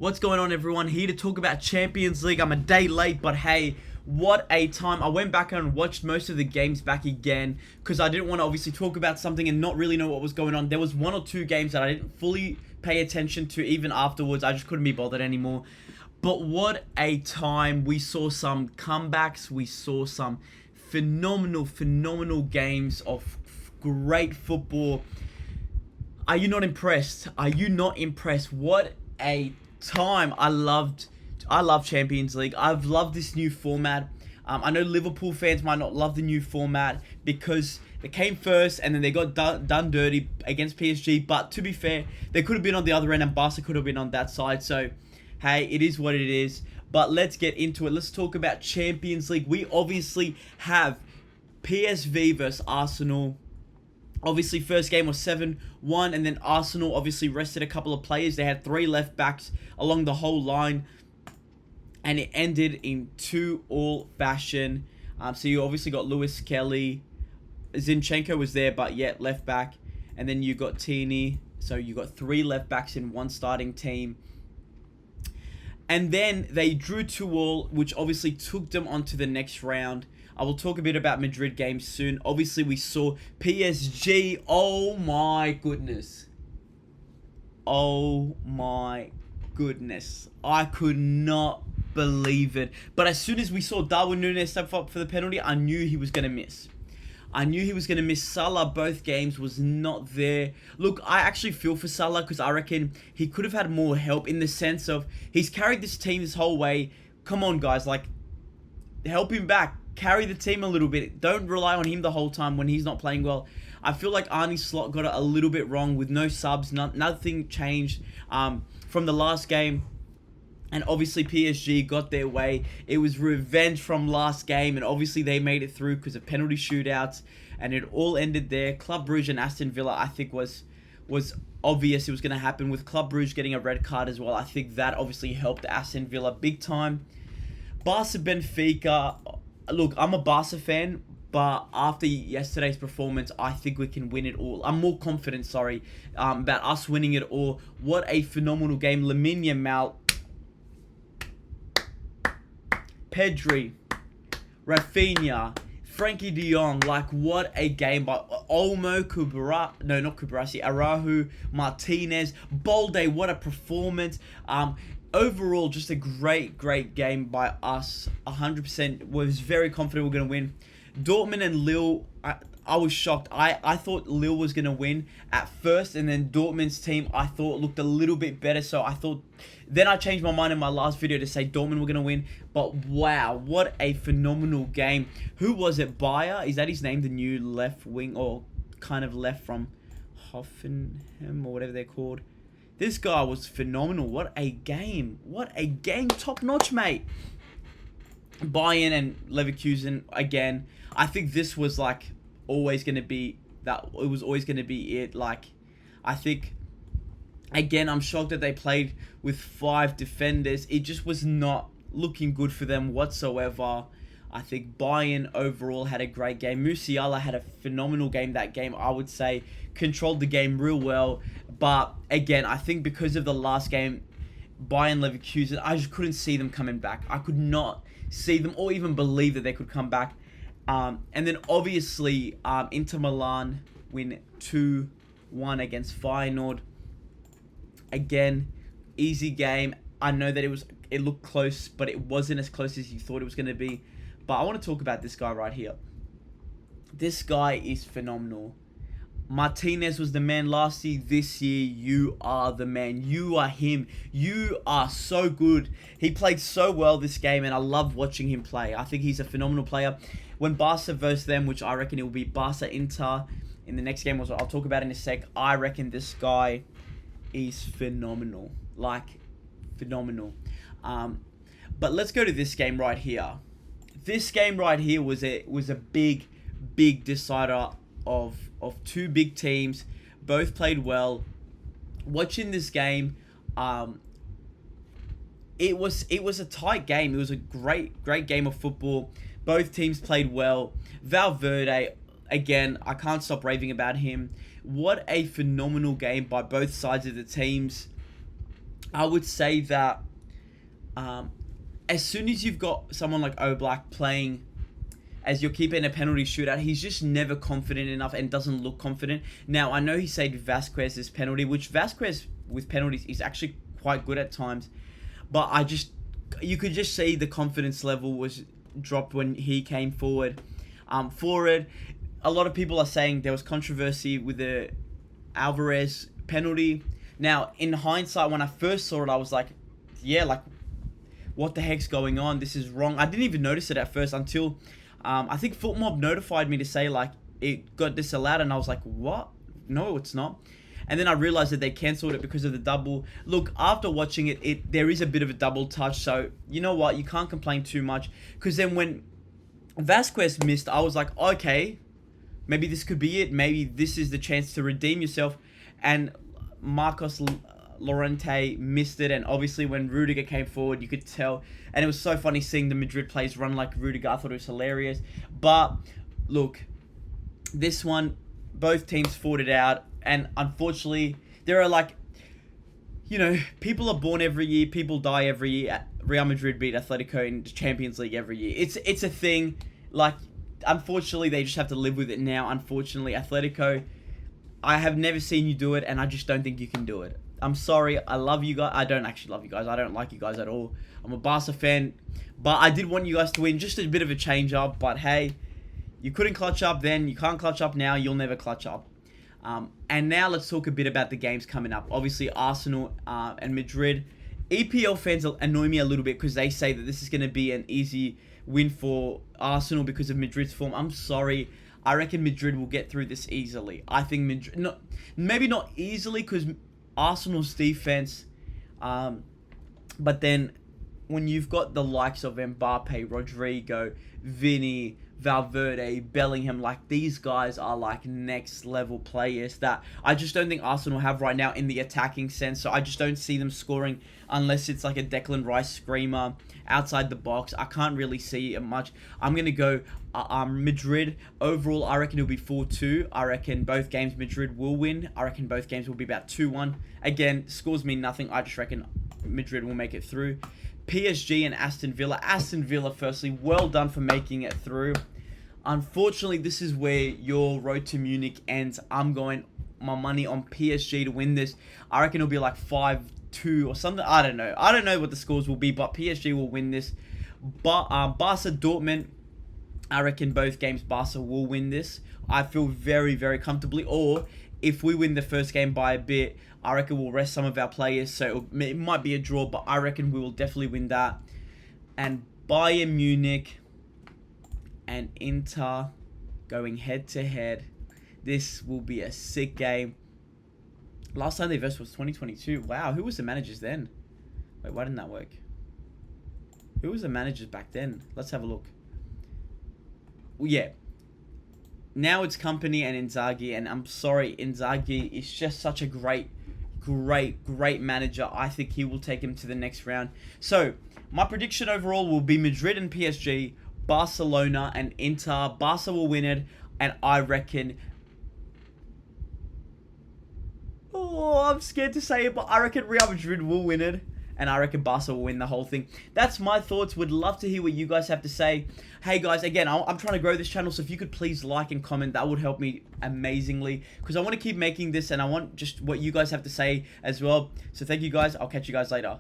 What's going on, everyone? Here to talk about Champions League. I'm a day late, but hey, what a time. I went back and watched most of the games back again because I didn't want to obviously talk about something and not really know what was going on. There was one or two games that I didn't fully pay attention to even afterwards. I just couldn't be bothered anymore. But what a time. We saw some comebacks. We saw some phenomenal games of great football. Are you not impressed? Are you not impressed? What a time. I love Champions League. I've loved this new format. I know Liverpool fans might not love the new format because they came first and then they got done dirty against PSG. But to be fair, they could have been on the other end and Barca could have been on that side. So, hey, it is what it is. But let's get into it. Let's talk about Champions League. We obviously have PSV versus Arsenal. Obviously, first game was 7-1, and then Arsenal obviously rested a couple of players. They had 3 left backs along the whole line, and it ended in 2-2 fashion. So you obviously got Lewis Kelly. Zinchenko was there, but yet left back. And then you got Tierney. So you got 3 left backs in one starting team. And then they drew 2-2, which obviously took them on to the next round. I will talk a bit about Madrid games soon. Obviously, we saw PSG. Oh my goodness. Oh my goodness. I could not believe it. But as soon as we saw Darwin Núñez step up for the penalty, I knew he was going to miss. I knew he was going to miss. Salah, both games, was not there. Look, I actually feel for Salah because I reckon he could have had more help in the sense of he's carried this team this whole way. Come on, guys. Like, help him back. Carry the team a little bit. Don't rely on him the whole time when he's not playing well. I feel like Arne Slot got it a little bit wrong with no subs. Nothing changed from the last game. And obviously PSG got their way. It was revenge from last game. And obviously they made it through because of penalty shootouts. And it all ended there. Club Brugge and Aston Villa, I think, was obvious it was going to happen. With Club Brugge getting a red card as well, I think that obviously helped Aston Villa big time. Barca Benfica. Look, I'm a Barca fan, but after yesterday's performance, I think we can win it all. I'm more confident, about us winning it all. What a phenomenal game. Lamine Yamal, Pedri, Rafinha, Frankie de Jong. Like, what a game by Olmo, Araujo, Martinez, Balde. What a performance. Overall, just a great game by us. 100% was very confident we're going to win. Dortmund and Lille, I was shocked. I thought Lille was going to win at first, and then Dortmund's team, I thought, looked a little bit better. So I thought, then I changed my mind in my last video to say Dortmund were going to win. But wow, what a phenomenal game. Who was it? Bayer? Is that his name? The new left wing, or kind of left from Hoffenheim, or whatever they're called. This guy was phenomenal. What a game. What a game. Top notch, mate. Bayern and Leverkusen, again. I think this was like always going to be that. It was always going to be it. Like, I think, again, I'm shocked that they played with 5 defenders. It just was not looking good for them whatsoever. I think Bayern overall had a great game. Musiala had a phenomenal game that game, I would say. Controlled the game real well. But, again, I think because of the last game, Bayern Leverkusen, I just couldn't see them coming back. I could not see them or even believe that they could come back. And then, obviously, Inter Milan win 2-1 against Feyenoord. Again, easy game. I know that it looked close, but it wasn't as close as you thought it was going to be. But I want to talk about this guy right here. This guy is phenomenal. Martinez was the man last year. This year, you are the man. You are him. You are so good. He played so well this game, and I love watching him play. I think he's a phenomenal player. When Barca versus them, which I reckon it will be Barca-Inter in the next game, which I'll talk about in a sec, I reckon this guy is phenomenal. Like, phenomenal. But let's go to this game right here. This game right here was a big decider of 2 big teams. Both played well. Watching this game, it was a tight game. It was a great game of football. Both teams played well. Valverde, again, I can't stop raving about him. What a phenomenal game by both sides of the teams. I would say that um, as soon as you've got someone like Oblak playing as your keeper in a penalty shootout, he's just never confident enough and doesn't look confident. Now, I know he saved Vasquez's penalty, which Vasquez with penalties is actually quite good at times, but you could just see the confidence level was dropped when he came forward. Forward, a lot of people are saying there was controversy with the Alvarez penalty. Now, in hindsight, when I first saw it, I was like, yeah, like, what the heck's going on? This is wrong. I didn't even notice it at first until I think FootMob notified me to say, like, it got disallowed, and I was like, what? No, it's not. And then I realized that they cancelled it because of the double. Look, after watching it, there is a bit of a double touch, so you know what? You can't complain too much. Because then when Vasquez missed, I was like, okay, maybe this could be it. Maybe this is the chance to redeem yourself. And Marcos Llorente missed it, and obviously when Rudiger came forward, you could tell. And it was so funny seeing the Madrid players run like Rudiger. I thought it was hilarious. But look, this one, both teams fought it out, and unfortunately, there are like, you know, people are born every year, people die every year. Real Madrid beat Atletico in the Champions League every year. It's a thing. Like, unfortunately, they just have to live with it now. Unfortunately, Atletico, I have never seen you do it, and I just don't think you can do it. I'm sorry. I love you guys. I don't actually love you guys. I don't like you guys at all. I'm a Barca fan, but I did want you guys to win. Just a bit of a change up, but hey, you couldn't clutch up then. You can't clutch up now. You'll never clutch up. And now let's talk a bit about the games coming up. Obviously, Arsenal and Madrid. EPL fans annoy me a little bit because they say that this is going to be an easy win for Arsenal because of Madrid's form. I'm sorry. I reckon Madrid will get through this easily. I think Madrid, maybe not easily because Arsenal's defense, but then when you've got the likes of Mbappe, Rodrigo, Vini, Valverde, Bellingham, like these guys are like next level players that I just don't think Arsenal have right now in the attacking sense. So I just don't see them scoring unless it's like a Declan Rice screamer outside the box. I can't really see it much. I'm going to go Madrid. Overall, I reckon it'll be 4-2. I reckon both games Madrid will win. I reckon both games will be about 2-1. Again, scores mean nothing. I just reckon Madrid will make it through. PSG and Aston Villa. Aston Villa, firstly, well done for making it through. Unfortunately, this is where your road to Munich ends. I'm going my money on PSG to win this. I reckon it'll be like 5-2 or something. I don't know. I don't know what the scores will be, but PSG will win this. But Barca Dortmund, I reckon both games Barca will win this. I feel very, very comfortably. Or if we win the first game by a bit, I reckon we'll rest some of our players. So it might be a draw, but I reckon we will definitely win that. And Bayern Munich and Inter going head to head. This will be a sick game. Last time they versed was 2022. Wow, who was the managers then? Wait, why didn't that work? Who was the managers back then? Let's have a look. Well, yeah. Now it's Company and Inzaghi, and I'm sorry, Inzaghi is just such a great manager. I think he will take him to the next round. So, my prediction overall will be Madrid and PSG, Barcelona and Inter. Barca will win it, and I reckon... Oh, I'm scared to say it, but I reckon Real Madrid will win it. And I reckon Barca will win the whole thing. That's my thoughts. Would love to hear what you guys have to say. Hey guys, again, I'm trying to grow this channel, so if you could please like and comment, that would help me amazingly. Because I want to keep making this, and I want just what you guys have to say as well. So thank you guys. I'll catch you guys later.